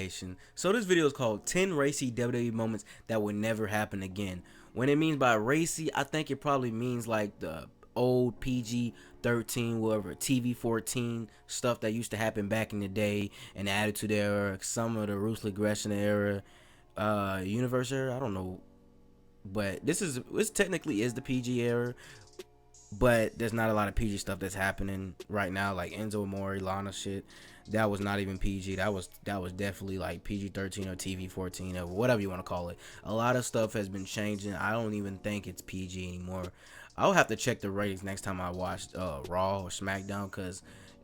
Nation. So this video is called 10 racy WWE moments that would never happen again. When it means by racy, I think it probably means like the old PG-13, whatever, TV-14 stuff that used to happen back in the day, and the Attitude Era, some of the Ruthless Aggression era, Universe era, I don't know. But this technically is the PG era, but there's not a lot of PG stuff that's happening right now, like Enzo Amore, Lana shit. That was not even PG. That was definitely like PG-13 or TV-14 or whatever you want to call it. A lot of stuff has been changing. I don't even think it's PG anymore. I'll have to check the ratings next time I watch Raw or SmackDown, because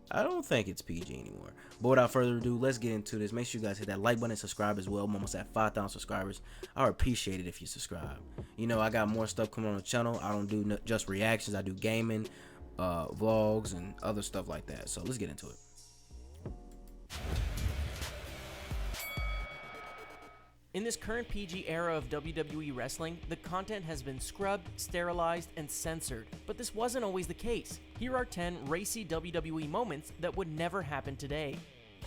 I don't think it's PG anymore. But without further ado, let's get into this. Make sure you guys hit that like button and subscribe as well. I'm almost at 5,000 subscribers. I would appreciate it if you subscribe. You know, I got more stuff coming on the channel. I don't do just reactions. I do gaming, vlogs, and other stuff like that. So let's get into it. In this current PG era of WWE wrestling, the content has been scrubbed, sterilized, and censored. But this wasn't always the case. Here are 10 racy WWE moments that would never happen today.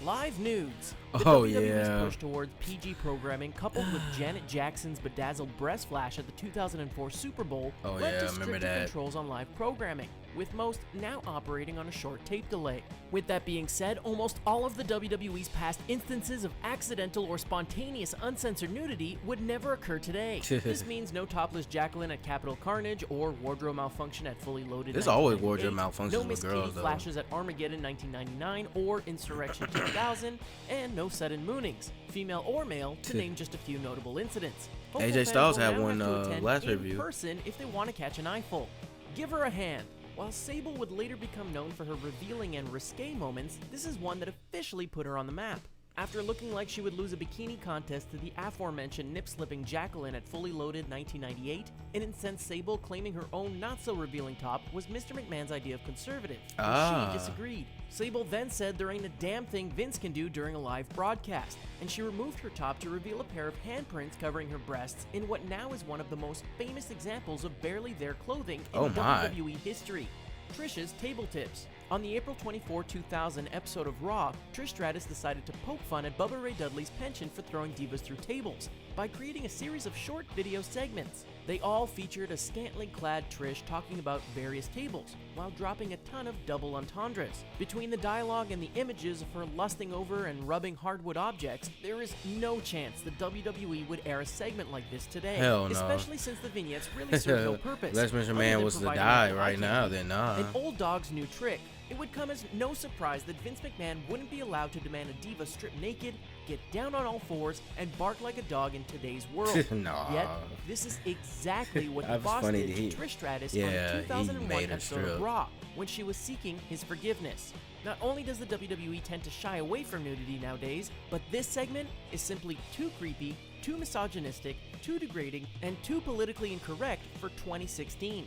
Live nudes. The WWE's push towards PG programming, coupled with Janet Jackson's bedazzled breast flash at the 2004 Super Bowl, led to stricter controls on live programming, with most now operating on a short tape delay. With that being said, almost all of the WWE's past instances of accidental or spontaneous uncensored nudity would never occur today. This means no topless Jacqueline at Capital Carnage or wardrobe malfunction at Fully Loaded. There's always wardrobe malfunctions no with Miss girls, Katie though. flashes at Armageddon 1999 or Insurrection 2000, and no sudden moonings, female or male, to name just a few notable incidents. Hopeful AJ Styles fans will had now one have to attend last in review. person if they want to catch an eyeful. Give her a hand. While Sable would later become known for her revealing and risque moments, this is one that officially put her on the map. After looking like she would lose a bikini contest to the aforementioned nip-slipping Jacqueline at Fully Loaded 1998, an incensed Sable claiming her own not-so-revealing top was Mr. McMahon's idea of conservative. She disagreed. Sable then said there ain't a damn thing Vince can do during a live broadcast, and she removed her top to reveal a pair of handprints covering her breasts in what now is one of the most famous examples of barely there clothing in WWE history. Trish's table tips. On the April 24, 2000 episode of Raw, Trish Stratus decided to poke fun at Bubba Ray Dudley's penchant for throwing divas through tables by creating a series of short video segments. They all featured a scantily clad Trish talking about various tables, while dropping a ton of double entendres. Between the dialogue and the images of her lusting over and rubbing hardwood objects, there is no chance the WWE would air a segment like this today. Hell no. Especially since the vignettes really serve no purpose. Unless Mr. Man was to die right now, then nah. An old dog's new trick. It would come as no surprise that Vince McMahon wouldn't be allowed to demand a diva strip naked, get down on all fours, and bark like a dog in today's world. Nah. Yet, this is exactly what the boss did to Trish Stratus on the 2001 episode of Raw, when she was seeking his forgiveness. Not only does the WWE tend to shy away from nudity nowadays, but this segment is simply too creepy, too misogynistic, too degrading, and too politically incorrect for 2016.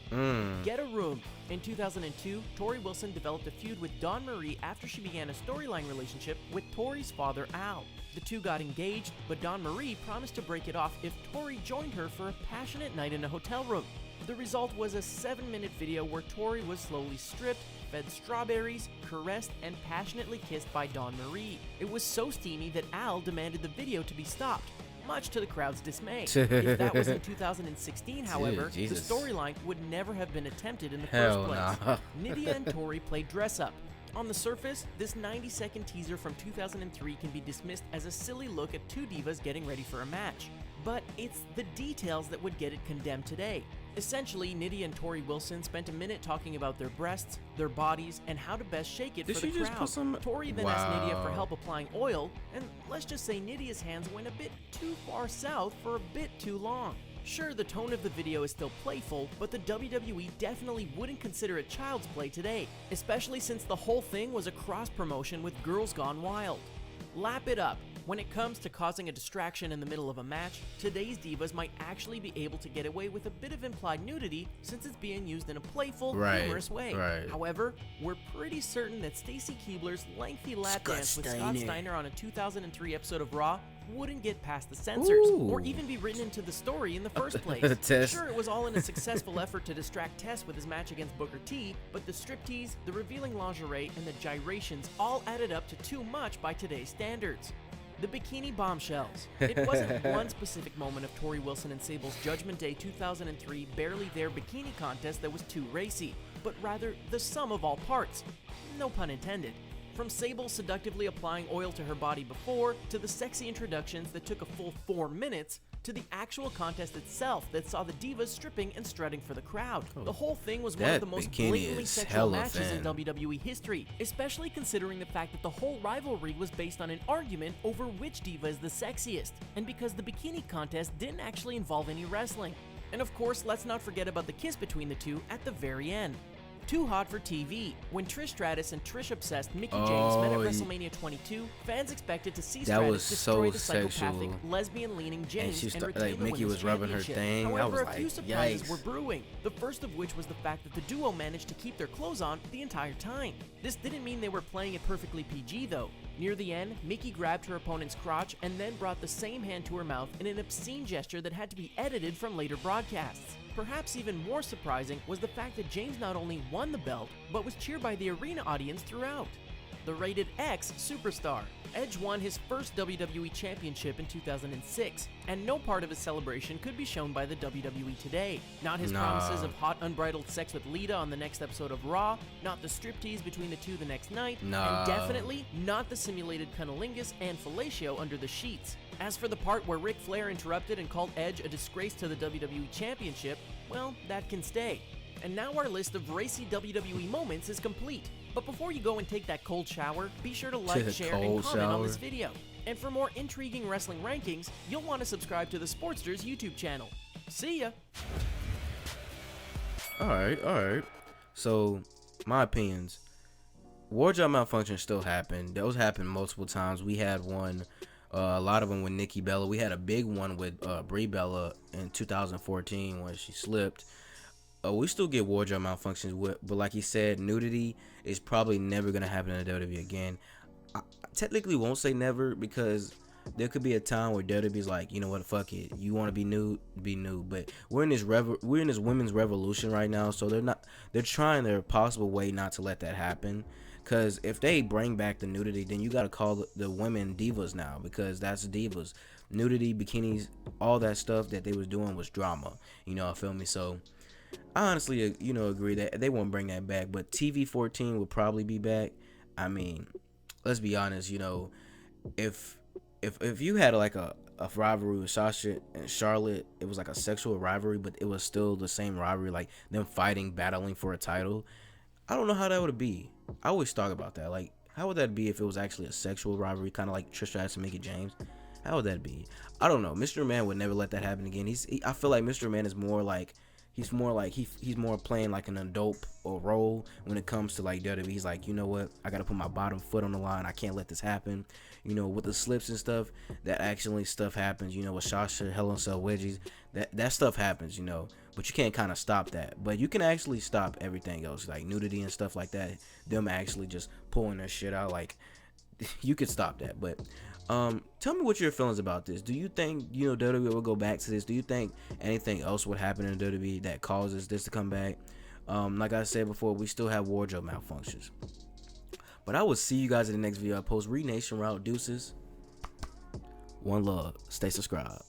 Get a room. In 2002, Tori Wilson developed a feud with Dawn Marie after she began a storyline relationship with Tori's father, Al. The two got engaged, but Dawn Marie promised to break it off if Tori joined her for a passionate night in a hotel room. The result was a 7-minute video where Tori was slowly stripped, fed strawberries, caressed, and passionately kissed by Dawn Marie. It was so steamy that Al demanded the video to be stopped, much to the crowd's dismay. If that was in 2016, however, the storyline would never have been attempted in the first place. Nydia and Tori played dress-up. On the surface, this 90-second teaser from 2003 can be dismissed as a silly look at two divas getting ready for a match. But it's the details that would get it condemned today. Essentially, Nydia and Tori Wilson spent a minute talking about their breasts, their bodies, and how to best shake it for the crowd. Tori then asked Nydia for help applying oil, and let's just say Nydia's hands went a bit too far south for a bit too long. Sure, the tone of the video is still playful, but the WWE definitely wouldn't consider it child's play today, especially since the whole thing was a cross-promotion with Girls Gone Wild. Lap it up. When it comes to causing a distraction in the middle of a match, today's divas might actually be able to get away with a bit of implied nudity since it's being used in a playful, humorous way. However, we're pretty certain that Stacy Keibler's lengthy lap dance with Scott Steiner on a 2003 episode of Raw wouldn't get past the censors, or even be written into the story in the first place. Sure, it was all in a successful effort to distract Tess with his match against Booker T, but the striptease, the revealing lingerie, and the gyrations all added up to too much by today's standards. The bikini bombshells. It wasn't one specific moment of Tori Wilson and Sable's Judgment Day 2003 Barely There bikini contest that was too racy, but rather the sum of all parts. No pun intended. From Sable seductively applying oil to her body before, to the sexy introductions that took a full 4 minutes, to the actual contest itself that saw the divas stripping and strutting for the crowd. The whole thing was one of the most blatantly sexual matches in WWE history, especially considering the fact that the whole rivalry was based on an argument over which diva is the sexiest, and because the bikini contest didn't actually involve any wrestling. And of course, let's not forget about the kiss between the two at the very end. Too hot for TV. When Trish Stratus and Trish-obsessed Mickie James met at WrestleMania 22, fans expected to see Stratus destroy the psychopathic, lesbian-leaning James and retain the Mickie was rubbing her thing. However, a few surprises were brewing. The first of which was the fact that the duo managed to keep their clothes on the entire time. This didn't mean they were playing it perfectly PG though. Near the end, Mickie grabbed her opponent's crotch and then brought the same hand to her mouth in an obscene gesture that had to be edited from later broadcasts. Perhaps even more surprising was the fact that James not only won the belt, but was cheered by the arena audience throughout. The Rated X Superstar. Edge won his first WWE Championship in 2006, and no part of his celebration could be shown by the WWE today. Not his promises of hot unbridled sex with Lita on the next episode of Raw, not the striptease between the two the next night, and definitely not the simulated cunnilingus and fellatio under the sheets. As for the part where Ric Flair interrupted and called Edge a disgrace to the WWE Championship, well, that can stay. And now our list of racy WWE moments is complete. But before you go and take that cold shower, be sure to like, share, and comment on this video. And for more intriguing wrestling rankings, you'll want to subscribe to the Sportsters YouTube channel. See ya! Alright. So, my opinions. Wardrobe malfunction still happened. Those happened multiple times. We had one, a lot of them with Nikki Bella. We had a big one with Brie Bella in 2014 when she slipped. We still get wardrobe malfunctions, but like you said, nudity is probably never going to happen in the WWE again. I technically won't say never, because there could be a time where WWE's like, you know what, fuck it. You want to be nude, be nude. But we're in this women's revolution right now, so they're trying their possible way not to let that happen. Because if they bring back the nudity, then you got to call the women divas now, because that's divas. Nudity, bikinis, all that stuff that they was doing was drama. You know, feel me? So I honestly, agree that they won't bring that back, but TV 14 will probably be back. I mean, let's be honest, if you had like a rivalry with Sasha and Charlotte, it was like a sexual rivalry, but it was still the same rivalry, like them fighting, battling for a title. I don't know how that would be. I always talk about that. Like, how would that be if it was actually a sexual rivalry, kind of like Trish Stratus and Mickie James? How would that be? I don't know. Mr. Man would never let that happen again. I feel like Mr. Man is more like, he's more playing like an adult or role when it comes to like WWE. He's like, you know what, I gotta put my bottom foot on the line. I can't let this happen. With the slips and stuff, that actually stuff happens. With Sasha, Hell in a Cell wedgies, that stuff happens. But you can't kind of stop that. But you can actually stop everything else, like nudity and stuff like that. Them actually just pulling their shit out, like you could stop that. But tell me what your feelings about this. Do you think WWE will go back to this? Do you think anything else would happen in WWE that causes this to come back? Like I said before, we still have wardrobe malfunctions. But I will see you guys in the next video I post. Reed Nation Route, deuces. One love. Stay subscribed.